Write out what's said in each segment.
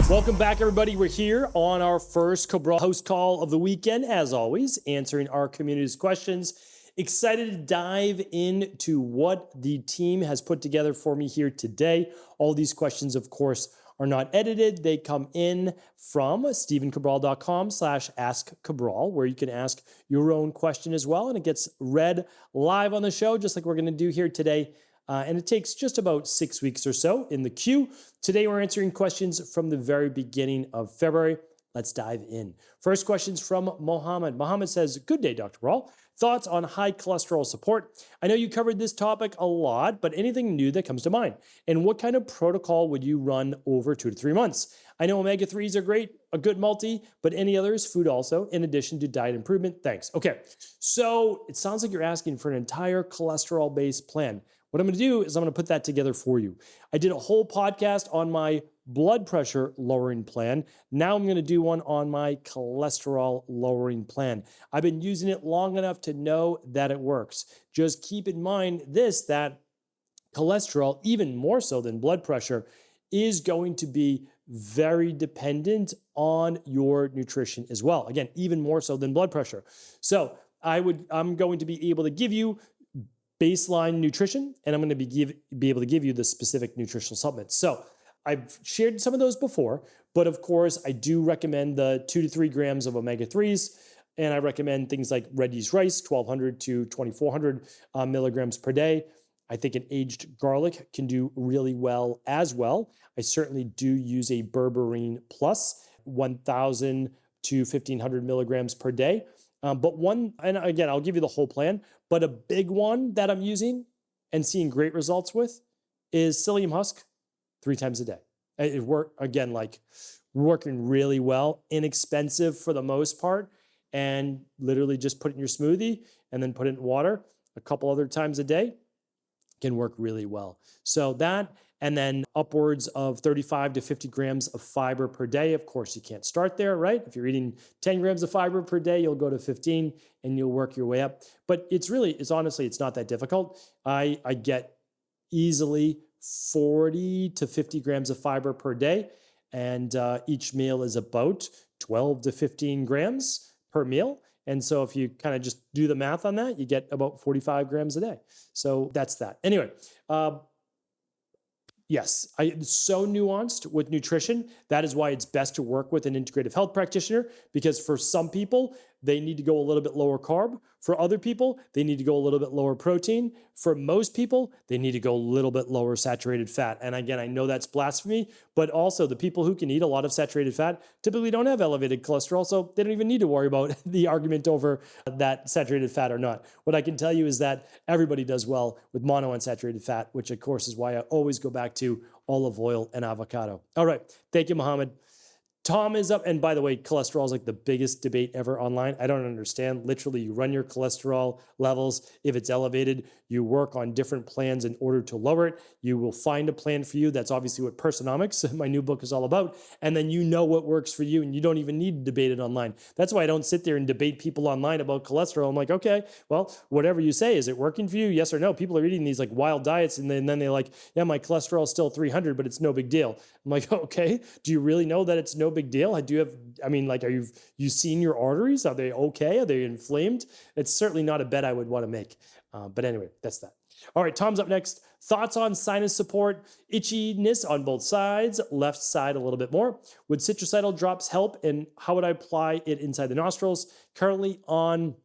Welcome back, everybody. We're here on our first Cabral HouseCall of the weekend, as always, answering our community's questions. Excited to dive into what the team has put together for me here today. All these questions, of course, are not edited. They come in from stephencabral.com/askcabral, where you can ask your own question as well, and it gets read live on the show, just like we're going to do here today. And it takes just about 6 weeks or so in the queue. Today, we're answering questions from the very beginning of February. Let's dive in. First question's from Mohammed. Mohammed says, "Good day, Dr. Rawl. Thoughts on high cholesterol support? I know you covered this topic a lot, but anything new that comes to mind? And what kind of protocol would you run over 2 to 3 months? I know omega-3s are great, a good multi, but any others, food also, in addition to diet improvement? Thanks." Okay, so it sounds like you're asking for an entire cholesterol-based plan. What I'm going to do is I'm going to put that together for you. I did a whole podcast on my blood pressure lowering plan. Now I'm going to do one on my cholesterol lowering plan. I've been using it long enough to know that it works. Just keep in mind this, that cholesterol, even more so than blood pressure, is going to be very dependent on your nutrition as well. Again, even more so than blood pressure. So I'm going to be able to give you baseline nutrition, and I'm going to be able to give you the specific nutritional supplements. So I've shared some of those before, but of course I do recommend the 2 to 3 grams of omega-3s, and I recommend things like red yeast rice, 1,200 to 2,400 milligrams per day. I think an aged garlic can do really well as well. I certainly do use a berberine plus, 1,000 to 1,500 milligrams per day. But one, and again, I'll give you the whole plan, but a big one that I'm using and seeing great results with is psyllium husk 3 times a day. It again, like working really well, inexpensive for the most part, and literally just put it in your smoothie and then put it in water a couple other times a day can work really well. So that, and then upwards of 35 to 50 grams of fiber per day. Of course, you can't start there, right? If you're eating 10 grams of fiber per day, you'll go to 15 and you'll work your way up. But it's honestly, it's not that difficult. I get easily 40 to 50 grams of fiber per day. And each meal is about 12 to 15 grams per meal. And so if you kind of just do the math on that, you get about 45 grams a day. So that's that. Anyway, yes, it's so nuanced with nutrition. That is why it's best to work with an integrative health practitioner, because for some people, they need to go a little bit lower carb. For other people, they need to go a little bit lower protein. For most people, they need to go a little bit lower saturated fat. And again, I know that's blasphemy, but also the people who can eat a lot of saturated fat typically don't have elevated cholesterol, so they don't even need to worry about the argument over that saturated fat or not. What I can tell you is that everybody does well with monounsaturated fat, which of course is why I always go back to olive oil and avocado. All right, thank you, Mohammed. Tom is up, and by the way, cholesterol is like the biggest debate ever online. I don't understand. Literally, you run your cholesterol levels. If it's elevated, you work on different plans in order to lower it. You will find a plan for you. That's obviously what Personomics, my new book, is all about. And then you know what works for you, and you don't even need to debate it online. That's why I don't sit there and debate people online about cholesterol. I'm like, okay, well, whatever you say, is it working for you? Yes or no? People are eating these like wild diets, and then they're like, yeah, my cholesterol is still 300, but it's no big deal. I'm like, okay, do you really know that it's no big deal? Are you seen your arteries? Are they okay? Are they inflamed? It's certainly not a bet I would want to make. But anyway, that's that. All right, Tom's up next. Thoughts on sinus support, itchiness on both sides, left side a little bit more. Would citracidal drops help, and how would I apply it inside the nostrils? Currently on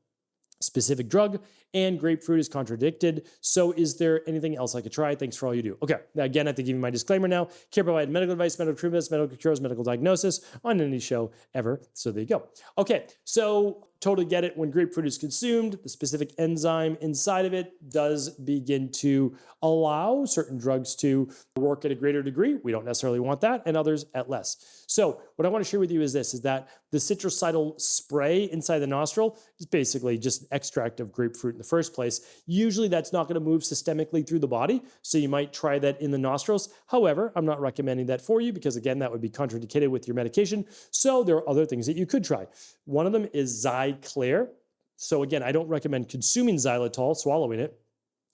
specific drug, and grapefruit is contradicted. So is there anything else I could try? Thanks for all you do. Okay, now again, I have to give you my disclaimer now. Can't provide medical advice, medical treatments, medical cures, medical diagnosis on any show ever. So there you go. Okay, so totally get it. When grapefruit is consumed, the specific enzyme inside of it does begin to allow certain drugs to work at a greater degree. We don't necessarily want that, and others at less. So what I want to share with you is this, is that the citracidal spray inside the nostril is basically just extract of grapefruit in the first place. Usually that's not going to move systemically through the body, so you might try that in the nostrils. However, I'm not recommending that for you because, again, that would be contraindicated with your medication. So there are other things that you could try. One of them is Xyclar. So again, I don't recommend consuming xylitol, swallowing it,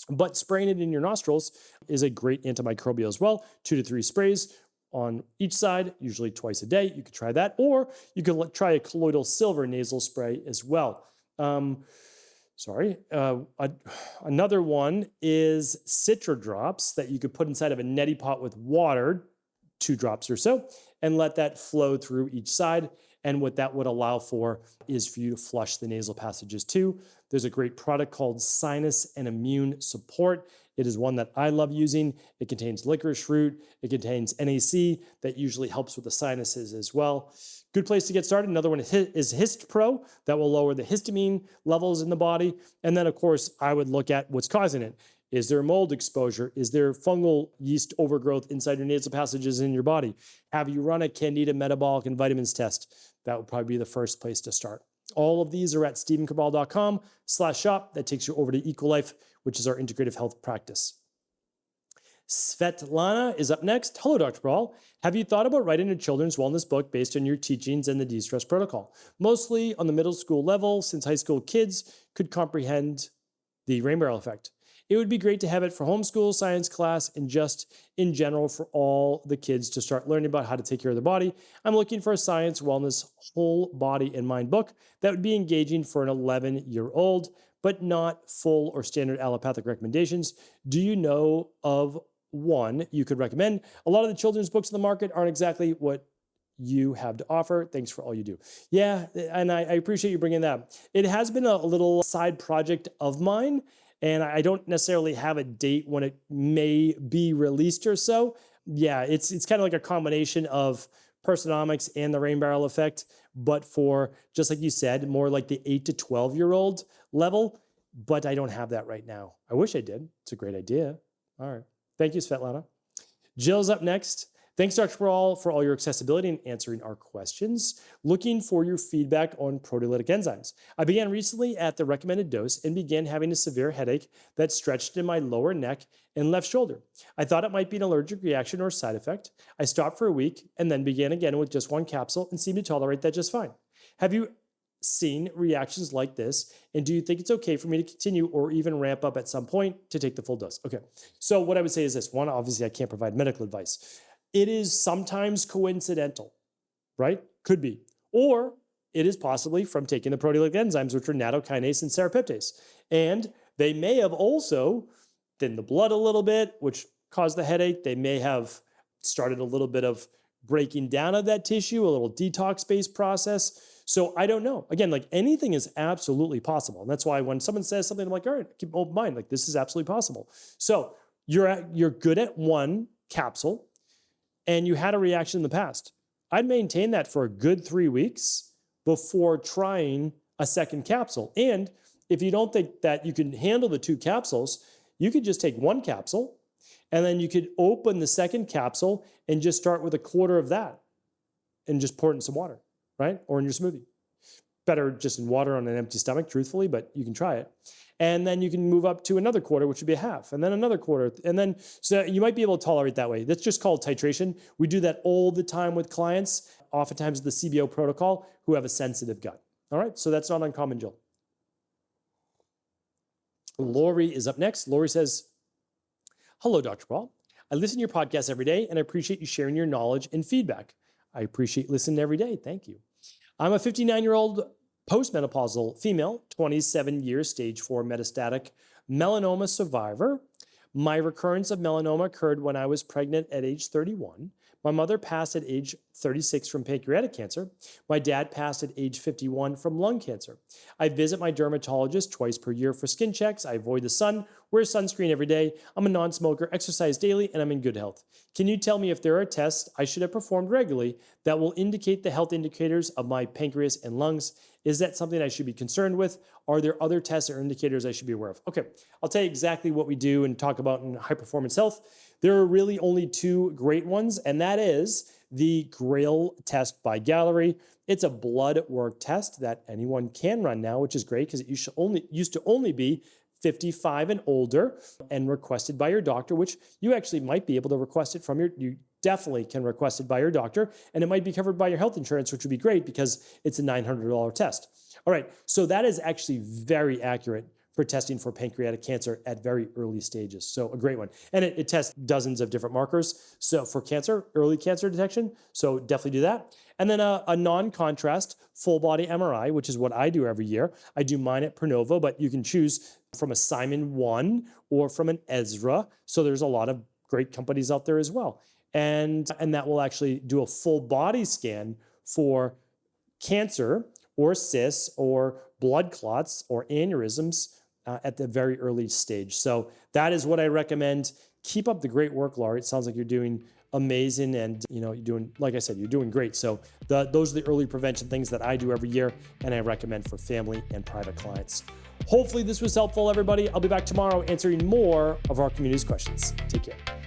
but spraying it in your nostrils is a great antimicrobial as well. 2 to 3 sprays on each side, usually twice a day. You could try that, or you could try a colloidal silver nasal spray as well. Another one is Citra drops that you could put inside of a neti pot with water, 2 drops or so, and let that flow through each side. And what that would allow for is for you to flush the nasal passages too. There's a great product called Sinus and Immune Support. It is one that I love using. It contains licorice root. It contains NAC that usually helps with the sinuses as well. Good place to get started. Another one is Hist Pro that will lower the histamine levels in the body. And then, of course, I would look at what's causing it. Is there mold exposure? Is there fungal yeast overgrowth inside your nasal passages in your body? Have you run a Candida metabolic and vitamins test? That would probably be the first place to start. All of these are at stephencabral.com/shop. That takes you over to EcoLife, which is our integrative health practice. Svetlana is up next. Hello, Dr. Cabral. Have you thought about writing a children's wellness book based on your teachings and the de-stress protocol? Mostly on the middle school level, since high school kids could comprehend the rain barrel effect. It would be great to have it for homeschool, science class, and just in general for all the kids to start learning about how to take care of their body. I'm looking for a science, wellness, whole body and mind book that would be engaging for an 11-year-old, but not full or standard allopathic recommendations. Do you know of one you could recommend? A lot of the children's books in the market aren't exactly what you have to offer. Thanks for all you do. Yeah, and I appreciate you bringing that. It has been a little side project of mine, and I don't necessarily have a date when it may be released or so. Yeah, it's kind of like a combination of Personomics and the rain barrel effect, but for, just like you said, more like the 8 to 12-year-old level, but I don't have that right now. I wish I did. It's a great idea. All right. Thank you, Svetlana. Jill's up next. Thanks, Dr. Cabral, for all your accessibility and answering our questions. Looking for your feedback on proteolytic enzymes. I began recently at the recommended dose and began having a severe headache that stretched in my lower neck and left shoulder. I thought it might be an allergic reaction or side effect. I stopped for a week and then began again with just 1 capsule and seemed to tolerate that just fine. Have you seen reactions like this? And do you think it's okay for me to continue or even ramp up at some point to take the full dose? Okay, so what I would say is this. One, obviously I can't provide medical advice. It is sometimes coincidental, right? Could be. Or it is possibly from taking the proteolytic enzymes, which are nattokinase and serrapeptase. And they may have also thinned the blood a little bit, which caused the headache. They may have started a little bit of breaking down of that tissue, a little detox-based process. So I don't know. Again, like anything is absolutely possible. And that's why when someone says something, I'm like, all right, keep open mind. Like this is absolutely possible. So you're good at 1 capsule, and you had a reaction in the past. I'd maintain that for a good 3 weeks before trying a second capsule. And if you don't think that you can handle the 2 capsules, you could just take 1 capsule, and then you could open the second capsule and just start with 1/4 of that and just pour it in some water, right? Or in your smoothie. Better just in water on an empty stomach, truthfully, but you can try it. And then you can move up to another 1/4, which would be a half, and then another 1/4. And then, so you might be able to tolerate that way. That's just called titration. We do that all the time with clients, oftentimes the CBO protocol, who have a sensitive gut. All right, so that's not uncommon, Jill. Lori is up next. Lori says, hello, Dr. Cabral. I listen to your podcast every day, and I appreciate you sharing your knowledge and feedback. I appreciate listening every day. Thank you. I'm a 59-year-old postmenopausal female, 27 years, stage 4 metastatic melanoma survivor. My recurrence of melanoma occurred when I was pregnant at age 31. My mother passed at age 36 from pancreatic cancer. My dad passed at age 51 from lung cancer. I visit my dermatologist twice per year for skin checks. I avoid the sun, wear sunscreen every day. I'm a non-smoker, exercise daily, and I'm in good health. Can you tell me if there are tests I should have performed regularly that will indicate the health indicators of my pancreas and lungs? Is that something I should be concerned with? Are there other tests or indicators I should be aware of? Okay, I'll tell you exactly what we do and talk about in high performance health. There are really only 2 great ones, and that is the GRAIL test by Gallery. It's a blood work test that anyone can run now, which is great because it used to only be 55 and older and requested by your doctor, which you actually might be able to request it from you definitely can request it by your doctor, and it might be covered by your health insurance, which would be great because it's a $900 test. All right, so that is actually very accurate for testing for pancreatic cancer at very early stages. So a great one. And it tests dozens of different markers. So for cancer, early cancer detection. So definitely do that. And then a non-contrast full body MRI, which is what I do every year. I do mine at Pernova, but you can choose from a Simon 1 or from an Ezra. So there's a lot of great companies out there as well. And that will actually do a full body scan for cancer or cysts or blood clots or aneurysms at the very early stage. So that is what I recommend. Keep up the great work, Laurie. It sounds like you're doing amazing, and you're doing, like I said, you're doing great. So those are the early prevention things that I do every year, and I recommend for family and private clients. Hopefully this was helpful, everybody. I'll be back tomorrow answering more of our community's questions. Take care.